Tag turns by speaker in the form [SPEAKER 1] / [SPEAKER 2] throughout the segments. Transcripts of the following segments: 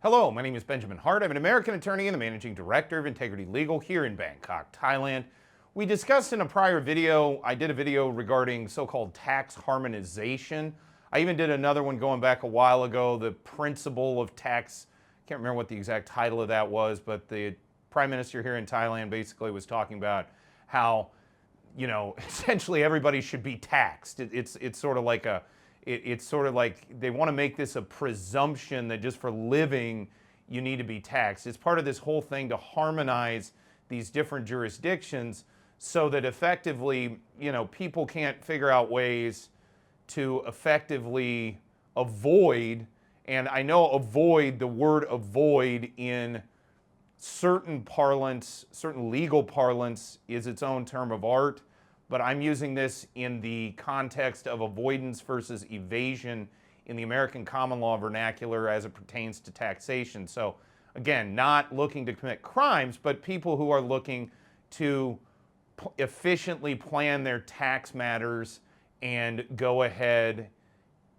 [SPEAKER 1] Hello, my name is Benjamin Hart. I'm an American attorney and the managing director of Integrity Legal here in Bangkok, Thailand. We discussed in a prior video, I did a video regarding so-called tax harmonization. I even did another one going back a while ago, the principle of tax. I can't remember what the exact title of that was, but the prime minister here in Thailand basically was talking about how, essentially everybody should be taxed. It's sort of like it's sort of like they want to make this a presumption that just for living you need to be taxed. It's part of this whole thing to harmonize these different jurisdictions so that effectively, people can't figure out ways to effectively avoid, and I know avoid, the word avoid in certain parlance, certain legal parlance is its own term of art, but I'm using this in the context of avoidance versus evasion in the American common law vernacular as it pertains to taxation. So again, not looking to commit crimes, but people who are looking to efficiently plan their tax matters and go ahead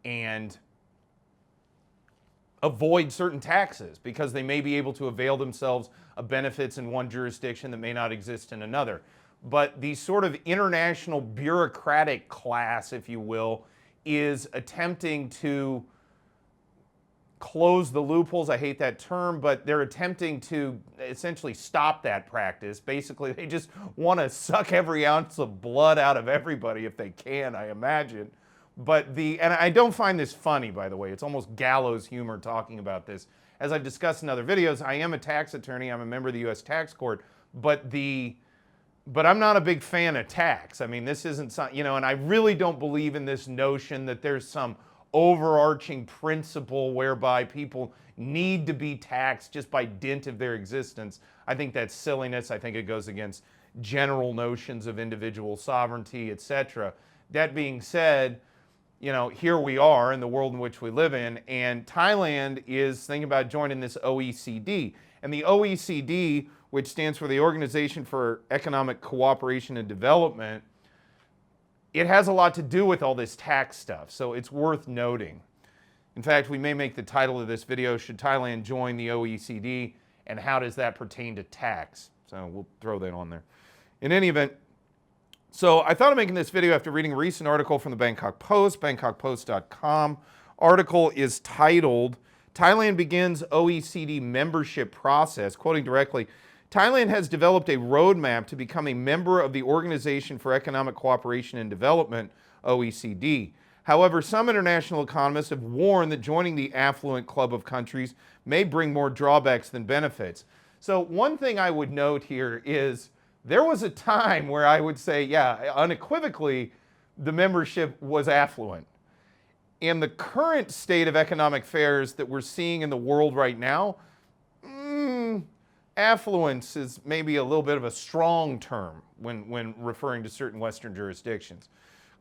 [SPEAKER 1] and avoid certain taxes because they may be able to avail themselves of benefits in one jurisdiction that may not exist in another. But the sort of international bureaucratic class, if you will, is attempting to close the loopholes. I hate that term, but they're attempting to essentially stop that practice. Basically, they just want to suck every ounce of blood out of everybody if they can, I imagine. And I don't find this funny, by the way. It's almost gallows humor talking about this. As I've discussed in other videos, I am a tax attorney. I'm a member of the U.S. Tax Court, but I'm not a big fan of tax. I mean, this isn't some, and I really don't believe in this notion that there's some overarching principle whereby people need to be taxed just by dint of their existence. I think that's silliness. I think it goes against general notions of individual sovereignty, etc. That being said, here we are in the world in which we live in, and Thailand is thinking about joining this OECD. And the OECD, which stands for the Organization for Economic Cooperation and Development, it has a lot to do with all this tax stuff, so it's worth noting. In fact, we may make the title of this video, Should Thailand Join the OECD, and how does that pertain to tax? So we'll throw that on there. In any event, so I thought of making this video after reading a recent article from the Bangkok Post, bangkokpost.com. Article is titled, Thailand Begins OECD Membership Process. Quoting directly, Thailand has developed a roadmap to become a member of the Organization for Economic Cooperation and Development, OECD. However, some international economists have warned that joining the affluent club of countries may bring more drawbacks than benefits. So one thing I would note here is there was a time where I would say, yeah, unequivocally, the membership was affluent. And the current state of economic affairs that we're seeing in the world right now, affluence is maybe a little bit of a strong term when referring to certain Western jurisdictions.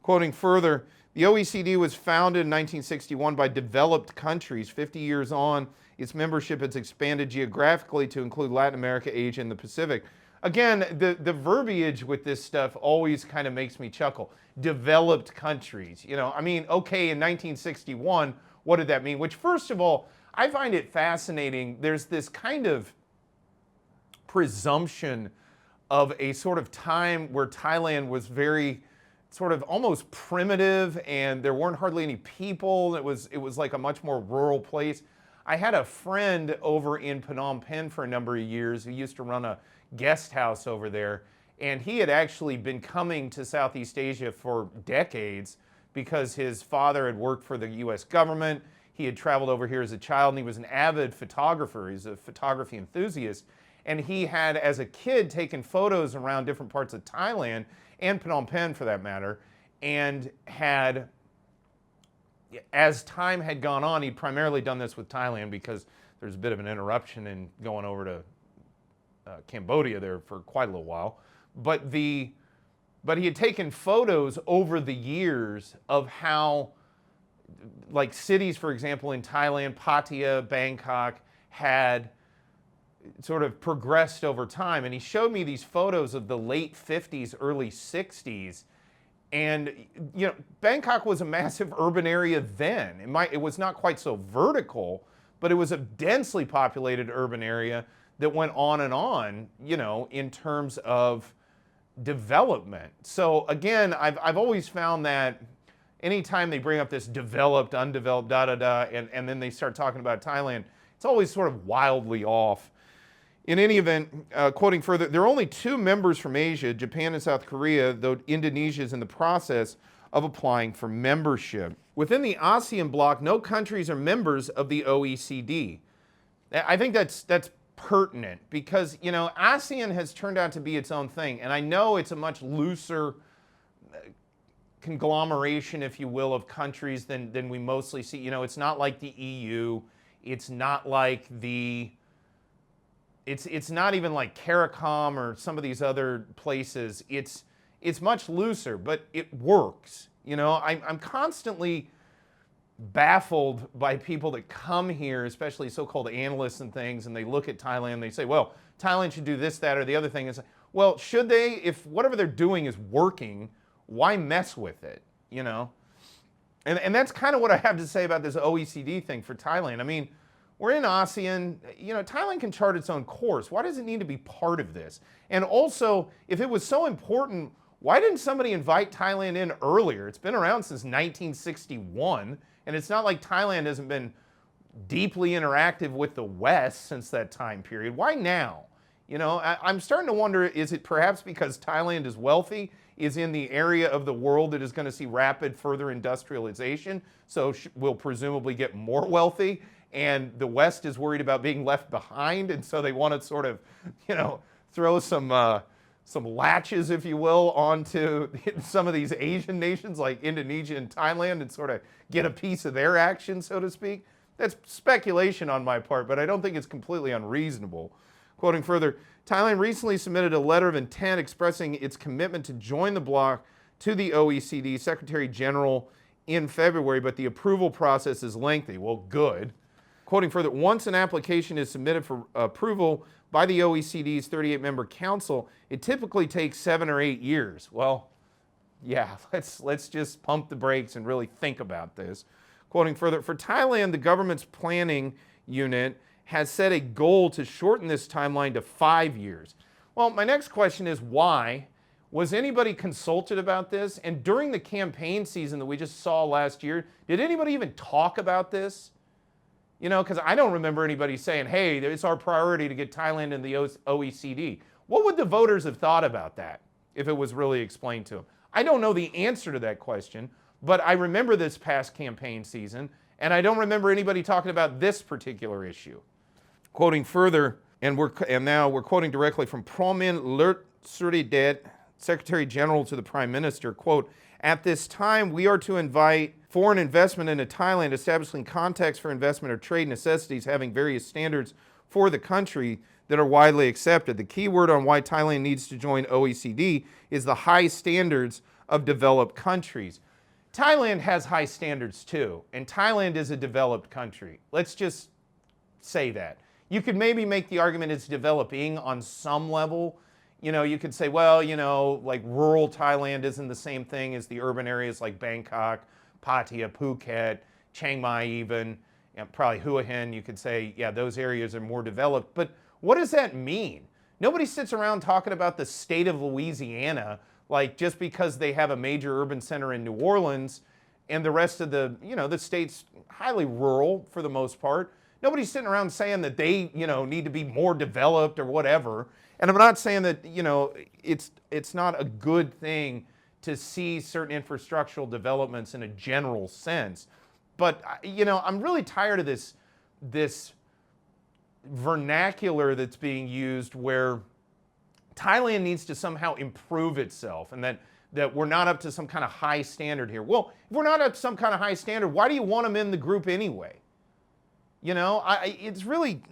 [SPEAKER 1] Quoting further, the OECD was founded in 1961 by developed countries. 50 years on, its membership has expanded geographically to include Latin America, Asia, and the Pacific. Again, the verbiage with this stuff always kind of makes me chuckle. Developed countries, I mean, okay, in 1961, what did that mean? Which, first of all, I find it fascinating. There's this kind of presumption of a sort of time where Thailand was very sort of almost primitive and there weren't hardly any people. It was like a much more rural place. I had a friend over in Phnom Penh for a number of years who used to run a guest house over there, and he had actually been coming to Southeast Asia for decades because his father had worked for the US government. He had traveled over here as a child, and he was an avid photographer. He's a photography enthusiast, and he had, as a kid, taken photos around different parts of Thailand, and Phnom Penh for that matter, and had, as time had gone on, he'd primarily done this with Thailand because there's a bit of an interruption in going over to Cambodia there for quite a little while. But he had taken photos over the years of how, like cities, for example, in Thailand, Pattaya, Bangkok, had sort of progressed over time. And he showed me these photos of the late 50s, early 60s. And, Bangkok was a massive urban area then. It was not quite so vertical, but it was a densely populated urban area that went on, in terms of development. So again, I've always found that anytime they bring up this developed, undeveloped, and then they start talking about Thailand, it's always sort of wildly off. In any event, quoting further, there are only 2 members from Asia, Japan and South Korea, though Indonesia is in the process of applying for membership. Within the ASEAN bloc, no countries are members of the OECD. I think that's pertinent because, ASEAN has turned out to be its own thing, and I know it's a much looser conglomeration, if you will, of countries than we mostly see. It's not like the EU. It's not like it's not even like CARICOM or some of these other places. It's much looser, but it works. I'm constantly baffled by people that come here, especially so-called analysts and things, and they look at Thailand and they say, well, Thailand should do this, that, or the other thing. It's like, well, should they? If whatever they're doing is working, why mess with it, And that's kind of what I have to say about this OECD thing for Thailand. I mean, we're in ASEAN, Thailand can chart its own course. Why does it need to be part of this? And also, if it was so important, why didn't somebody invite Thailand in earlier? It's been around since 1961, and it's not like Thailand hasn't been deeply interactive with the West since that time period. Why now? I'm starting to wonder, is it perhaps because Thailand is wealthy, is in the area of the world that is going to see rapid further industrialization, so will presumably get more wealthy, and the West is worried about being left behind, and so they want to sort of, throw some latches, if you will, onto some of these Asian nations like Indonesia and Thailand and sort of get a piece of their action, so to speak. That's speculation on my part, but I don't think it's completely unreasonable. Quoting further, Thailand recently submitted a letter of intent expressing its commitment to join the bloc to the OECD Secretary General in February, but the approval process is lengthy. Well, good. Quoting further, once an application is submitted for approval by the OECD's 38-member council, it typically takes 7 or 8 years. Well, yeah, let's just pump the brakes and really think about this. Quoting further, for Thailand, the government's planning unit has set a goal to shorten this timeline to 5 years. Well, my next question is why? Was anybody consulted about this? And during the campaign season that we just saw last year, did anybody even talk about this? Because I don't remember anybody saying, hey, it's our priority to get Thailand in the OECD. What would the voters have thought about that if it was really explained to them? I don't know the answer to that question, but I remember this past campaign season, and I don't remember anybody talking about this particular issue. Quoting further, and now we're quoting directly from Promin Lertsuridet, Secretary General to the Prime Minister, quote, at this time, we are to invite foreign investment into Thailand, establishing context for investment or trade necessities, having various standards for the country that are widely accepted. The key word on why Thailand needs to join OECD is the high standards of developed countries. Thailand has high standards too, and Thailand is a developed country. Let's just say that. You could maybe make the argument it's developing on some level. You could say, well, like rural Thailand isn't the same thing as the urban areas like Bangkok, Pattaya, Phuket, Chiang Mai even, probably Hua Hin. You could say, yeah, those areas are more developed. But what does that mean? Nobody sits around talking about the state of Louisiana, like just because they have a major urban center in New Orleans and the rest of the state's highly rural for the most part. Nobody's sitting around saying that they, need to be more developed or whatever. And I'm not saying that, it's not a good thing to see certain infrastructural developments in a general sense. But, I'm really tired of this vernacular that's being used where Thailand needs to somehow improve itself and that we're not up to some kind of high standard here. Well, if we're not up to some kind of high standard, why do you want them in the group anyway? It's really,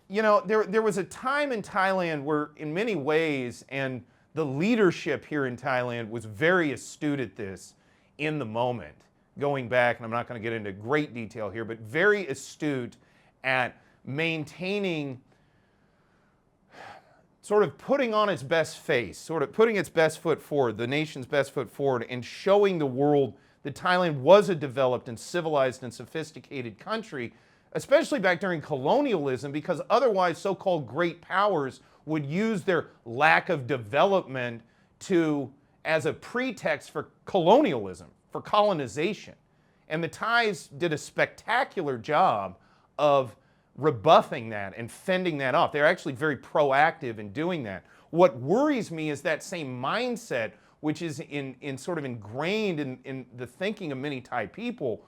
[SPEAKER 1] there was a time in Thailand where in many ways, and the leadership here in Thailand was very astute at this in the moment, going back, and I'm not going to get into great detail here, but very astute at maintaining, sort of putting on its best face, sort of putting its best foot forward, the nation's best foot forward, and showing the world that Thailand was a developed and civilized and sophisticated country, especially back during colonialism, because otherwise so-called great powers would use their lack of development as a pretext for colonialism, for colonization. And the Thais did a spectacular job of rebuffing that and fending that off. They're actually very proactive in doing that. What worries me is that same mindset, which is sort of ingrained in the thinking of many Thai people,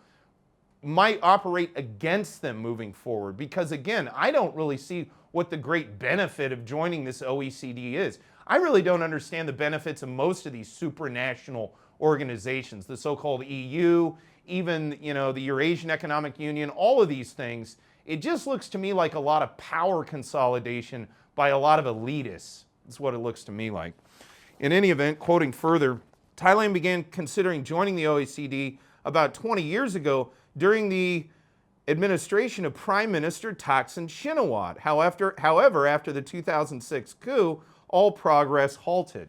[SPEAKER 1] might operate against them moving forward. Because again, I don't really see what the great benefit of joining this OECD is. I really don't understand the benefits of most of these supranational organizations, the so-called EU, even the Eurasian Economic Union, all of these things. It just looks to me like a lot of power consolidation by a lot of elitists. That's what it looks to me like. In any event, quoting further, Thailand began considering joining the OECD about 20 years ago during the administration of Prime Minister Thaksin Shinawatra. However, after the 2006 coup, all progress halted.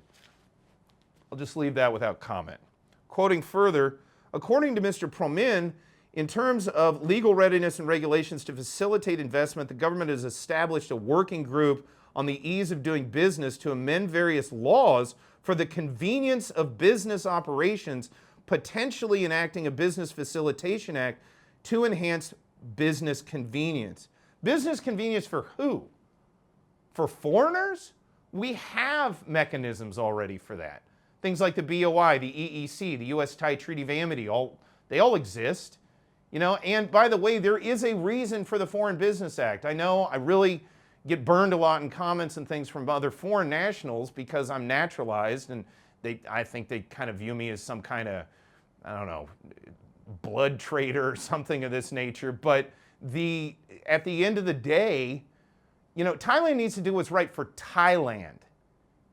[SPEAKER 1] I'll just leave that without comment. Quoting further, according to Mr. Promin, in terms of legal readiness and regulations to facilitate investment, the government has established a working group on the ease of doing business to amend various laws for the convenience of business operations, potentially enacting a Business Facilitation Act to enhance business convenience. Business convenience for who? For foreigners? We have mechanisms already for that. Things like the BOI, the EEC, the U.S.-Thai Treaty of Amity, they all exist. And by the way, there is a reason for the Foreign Business Act. I know I really get burned a lot in comments and things from other foreign nationals because I'm naturalized, and I think they kind of view me as some kind of, I don't know, blood traitor or something of this nature. But at the end of the day, Thailand needs to do what's right for Thailand.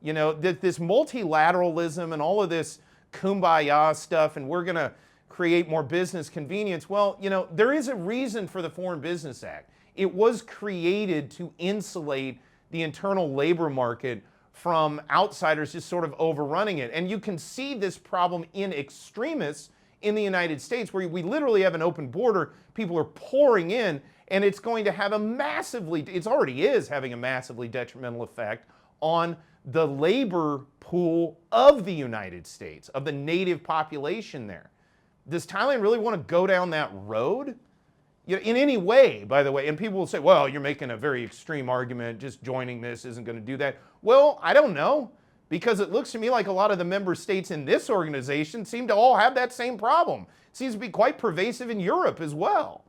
[SPEAKER 1] This multilateralism and all of this kumbaya stuff, and we're going to create more business convenience. Well, there is a reason for the Foreign Business Act. It was created to insulate the internal labor market from outsiders just sort of overrunning it. And you can see this problem in extremis in the United States, where we literally have an open border, people are pouring in, and it's going to have it already is having a massively detrimental effect on the labor pool of the United States, of the native population there. Does Thailand really want to go down that road? In any way, by the way, and people will say, well, you're making a very extreme argument, just joining this isn't going to do that. Well, I don't know, because it looks to me like a lot of the member states in this organization seem to all have that same problem. It seems to be quite pervasive in Europe as well.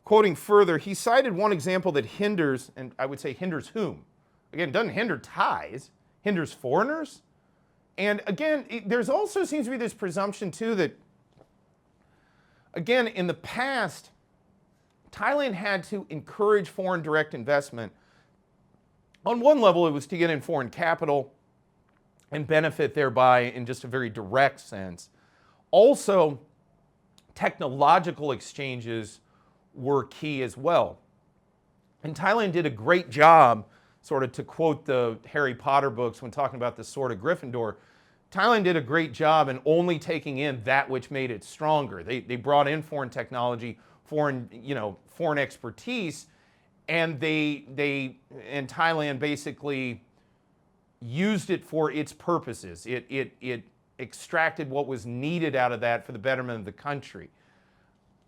[SPEAKER 1] Quoting further, he cited one example that hinders, and I would say hinders whom? Again, it doesn't hinder Thais, hinders foreigners. And again, there's also seems to be this presumption too that, again, in the past, Thailand had to encourage foreign direct investment. On one level, it was to get in foreign capital and benefit thereby in just a very direct sense. Also, technological exchanges were key as well. And Thailand did a great job, sort of to quote the Harry Potter books when talking about the Sword of Gryffindor, Thailand did a great job in only taking in that which made it stronger. They brought in foreign technology, foreign expertise, and Thailand basically used it for its purposes. It extracted what was needed out of that for the betterment of the country.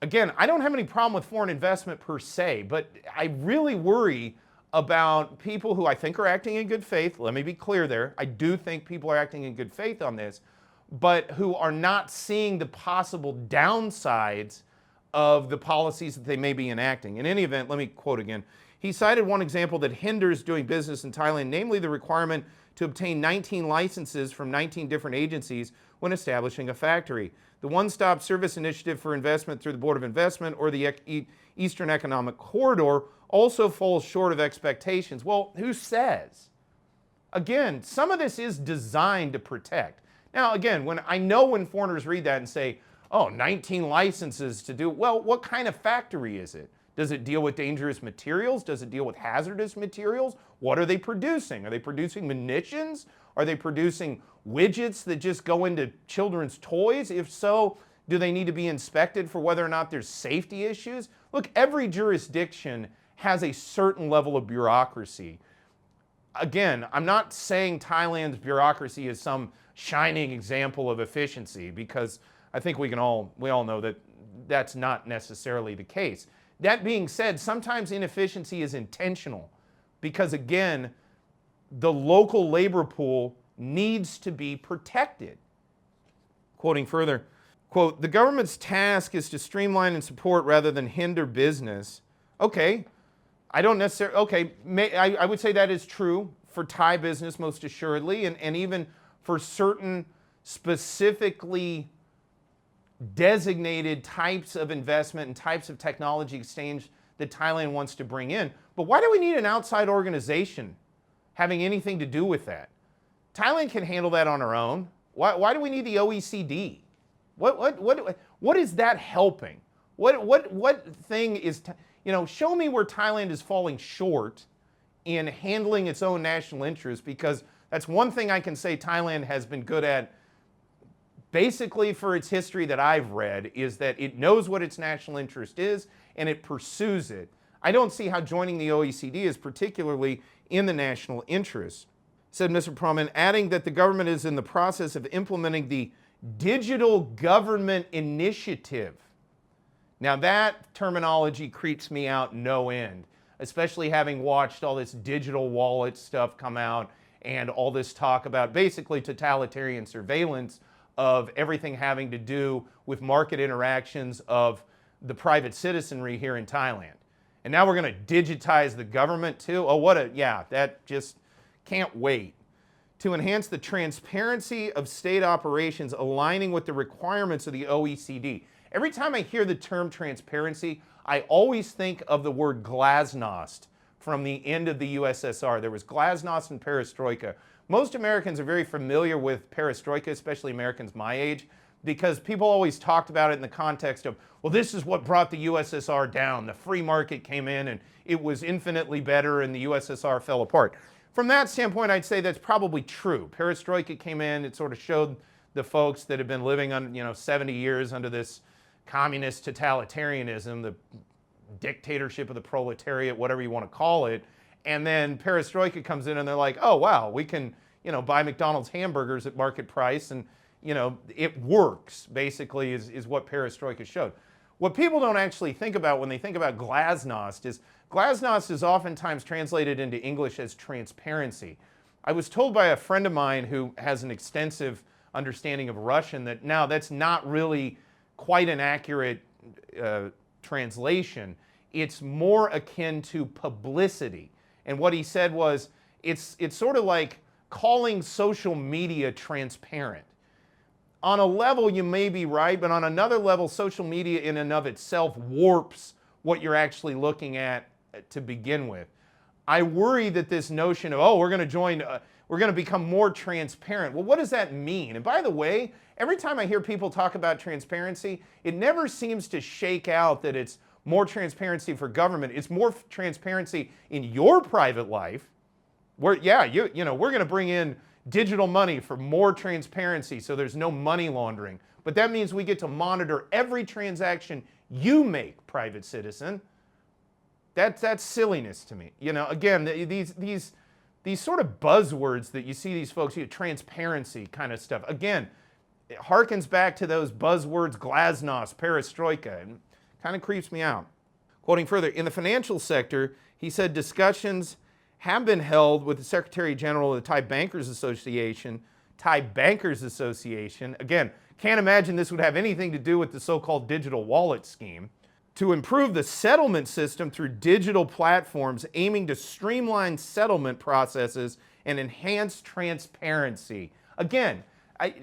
[SPEAKER 1] Again, I don't have any problem with foreign investment per se, but I really worry about people who I think are acting in good faith. Let me be clear there. I do think people are acting in good faith on this, but who are not seeing the possible downsides of the policies that they may be enacting. In any event, let me quote again. He cited one example that hinders doing business in Thailand, namely the requirement to obtain 19 licenses from 19 different agencies when establishing a factory. The One-Stop Service Initiative for Investment through the Board of Investment, or the Eastern Economic Corridor, also falls short of expectations. Well, who says? Again, some of this is designed to protect. Now, again, when foreigners read that and say, oh, 19 licenses to do, well, what kind of factory is it? Does it deal with dangerous materials? Does it deal with hazardous materials? What are they producing? Are they producing munitions? Are they producing widgets that just go into children's toys? If so, do they need to be inspected for whether or not there's safety issues? Look, every jurisdiction has a certain level of bureaucracy. Again, I'm not saying Thailand's bureaucracy is some shining example of efficiency, because I think we all know that that's not necessarily the case. That being said, sometimes inefficiency is intentional because, again, the local labor pool needs to be protected. Quoting further, quote, "The government's task is to streamline and support rather than hinder business." Okay, I don't necessarily, okay, I would say that is true for Thai business most assuredly, and even for certain specifically designated types of investment and types of technology exchange that Thailand wants to bring in. But why do we need an outside organization having anything to do with that? Thailand can handle that on our own. Why do we need the OECD? What is that helping? What thing is, show me where Thailand is falling short in handling its own national interests, because that's one thing I can say Thailand has been good at, basically for its history that I've read, is that it knows what its national interest is and it pursues it. I don't see how joining the OECD is particularly in the national interest, said Mr. Proman, adding that the government is in the process of implementing the Digital Government Initiative. Now that terminology creeps me out no end, especially having watched all this digital wallet stuff come out and all this talk about basically totalitarian surveillance of everything having to do with market interactions of the private citizenry here in Thailand. And now we're going to digitize the government too? Oh, that just can't wait. To enhance the transparency of state operations aligning with the requirements of the OECD. Every time I hear the term transparency, I always think of the word glasnost from the end of the USSR. There was glasnost and perestroika. Most Americans are very familiar with perestroika, especially Americans my age, because people always talked about it in the context of, well, this is what brought the USSR down. The free market came in and it was infinitely better and the USSR fell apart. From that standpoint, I'd say that's probably true. Perestroika came in, it sort of showed the folks that have been living on, 70 years under this communist totalitarianism, the dictatorship of the proletariat, whatever you want to call it. And then perestroika comes in and they're like, oh, wow, we can, buy McDonald's hamburgers at market price and, it works, basically, is what perestroika showed. What people don't actually think about when they think about glasnost is oftentimes translated into English as transparency. I was told by a friend of mine who has an extensive understanding of Russian that now that's not really quite an accurate translation. It's more akin to publicity. And what he said was, it's sort of like calling social media transparent. On a level, you may be right, but on another level, social media in and of itself warps what you're actually looking at to begin with. I worry that this notion of, we're going to become more transparent. Well, what does that mean? And by the way, every time I hear people talk about transparency, it never seems to shake out that it's more transparency for government. It's more transparency in your private life. Where, we're going to bring in digital money for more transparency so there's no money laundering. But that means we get to monitor every transaction you make, private citizen. That's silliness to me. Again, these sort of buzzwords that you see these folks use, transparency kind of stuff. Again, it harkens back to those buzzwords, glasnost, perestroika, and kind of creeps me out. Quoting further, in the financial sector, he said discussions have been held with the Secretary General of the Thai Bankers Association. Again, can't imagine this would have anything to do with the so-called digital wallet scheme, to improve the settlement system through digital platforms aiming to streamline settlement processes and enhance transparency. Again, I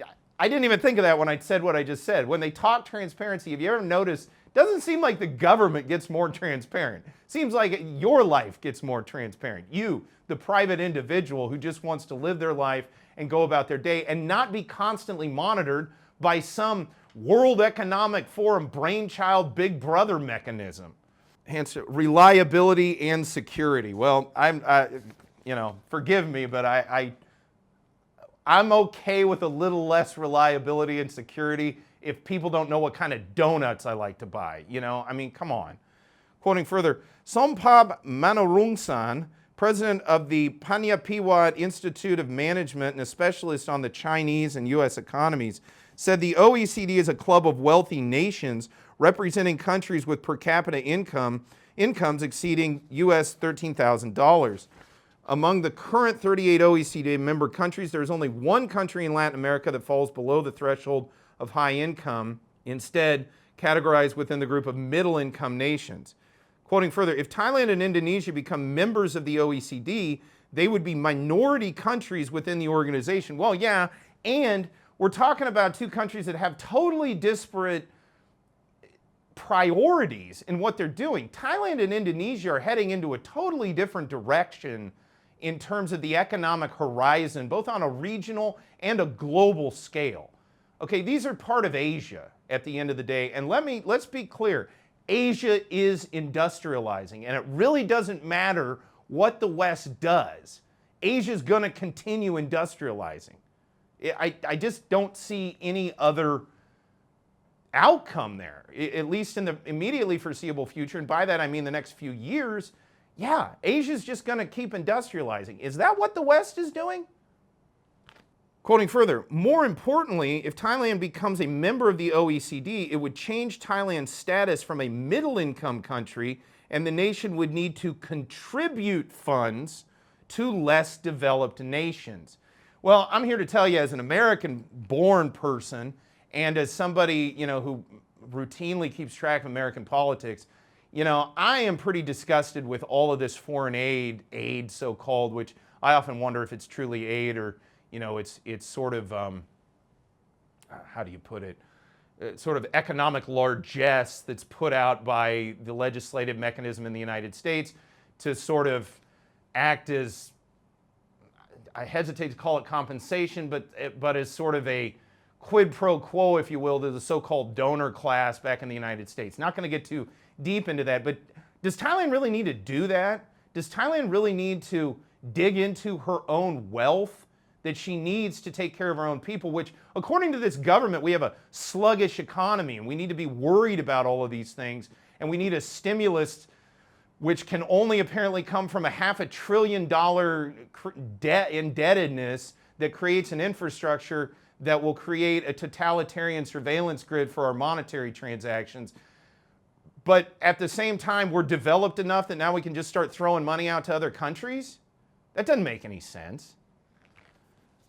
[SPEAKER 1] didn't even think of that when I said what I just said. When they talk transparency, have you ever noticed, it doesn't seem like the government gets more transparent. It seems like your life gets more transparent. You, the private individual who just wants to live their life and go about their day and not be constantly monitored by some World Economic Forum brainchild Big Brother mechanism. Hence, reliability and security. Well, forgive me, but I'm okay with a little less reliability and security if people don't know what kind of donuts I like to buy. You know, I mean, come on. Quoting further, Sompab Manorungsan, president of the Panyapiwat Institute of Management and a specialist on the Chinese and U.S. economies, said the OECD is a club of wealthy nations representing countries with per capita incomes exceeding U.S. $13,000. Among the current 38 OECD member countries, there is only one country in Latin America that falls below the threshold of high income, instead categorized within the group of middle income nations. Quoting further, if Thailand and Indonesia become members of the OECD, they would be minority countries within the organization. Well, yeah, and we're talking about two countries that have totally disparate priorities in what they're doing. Thailand and Indonesia are heading into a totally different direction in terms of the economic horizon, both on a regional and a global scale. Okay, these are part of Asia at the end of the day, and let's be clear. Asia is industrializing, and it really doesn't matter what the West does. Asia's going to continue industrializing. I just don't see any other outcome there, at least in the immediately foreseeable future, and by that I mean the next few years. Yeah, Asia's just going to keep industrializing. Is that what the West is doing? Quoting further, more importantly, if Thailand becomes a member of the OECD, it would change Thailand's status from a middle-income country, and the nation would need to contribute funds to less developed nations. Well, I'm here to tell you, as an American-born person, and as somebody, you know, who routinely keeps track of American politics, you know, I am pretty disgusted with all of this foreign aid so-called, which I often wonder if it's truly aid or, you know, it's sort of, how do you put it, sort of economic largesse that's put out by the legislative mechanism in the United States to sort of act as, I hesitate to call it compensation, but as sort of a quid pro quo, if you will, to the so-called donor class back in the United States. Not going to get too deep into that, but does Thailand really need to do that? Does Thailand really need to dig into her own wealth that she needs to take care of her own people, which according to this government, we have a sluggish economy and we need to be worried about all of these things, and we need a stimulus which can only apparently come from a $500 billion debt indebtedness that creates an infrastructure that will create a totalitarian surveillance grid for our monetary transactions. But at the same time, we're developed enough that now we can just start throwing money out to other countries? That doesn't make any sense.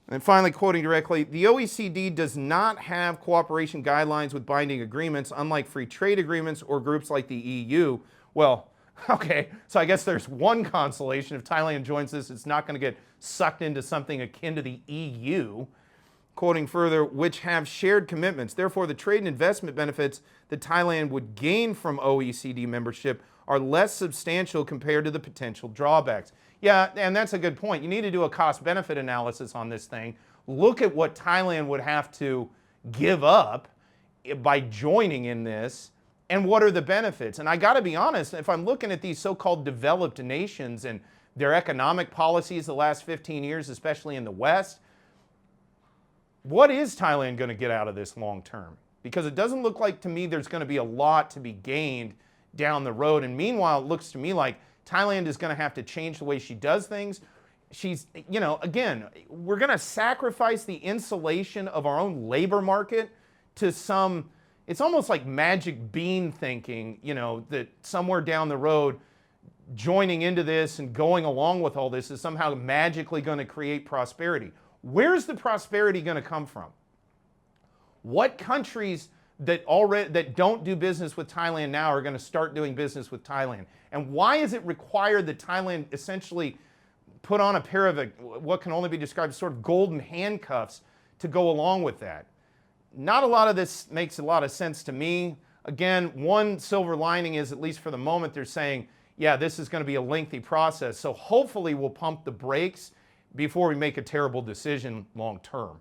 [SPEAKER 1] And finally, quoting directly, the OECD does not have cooperation guidelines with binding agreements, unlike free trade agreements or groups like the EU. Well, okay, so I guess there's one consolation. If Thailand joins this, it's not going to get sucked into something akin to the EU. Quoting further, which have shared commitments. Therefore, the trade and investment benefits that Thailand would gain from OECD membership are less substantial compared to the potential drawbacks. Yeah, and that's a good point. You need to do a cost-benefit analysis on this thing. Look at what Thailand would have to give up by joining in this, and what are the benefits. And I got to be honest, if I'm looking at these so-called developed nations and their economic policies the last 15 years, especially in the West, what is Thailand going to get out of this long term? Because it doesn't look like to me there's going to be a lot to be gained down the road. And meanwhile, it looks to me like Thailand is going to have to change the way she does things. She's, you know, again, we're going to sacrifice the insulation of our own labor market to some, it's almost like magic bean thinking, you know, that somewhere down the road, joining into this and going along with all this is somehow magically going to create prosperity. Where's the prosperity going to come from? What countries that don't do business with Thailand now are going to start doing business with Thailand? And why is it required that Thailand essentially put on a pair of what can only be described as sort of golden handcuffs to go along with that? Not a lot of this makes a lot of sense to me. Again, one silver lining is, at least for the moment, they're saying, yeah, this is going to be a lengthy process. So hopefully we'll pump the brakes before we make a terrible decision long term.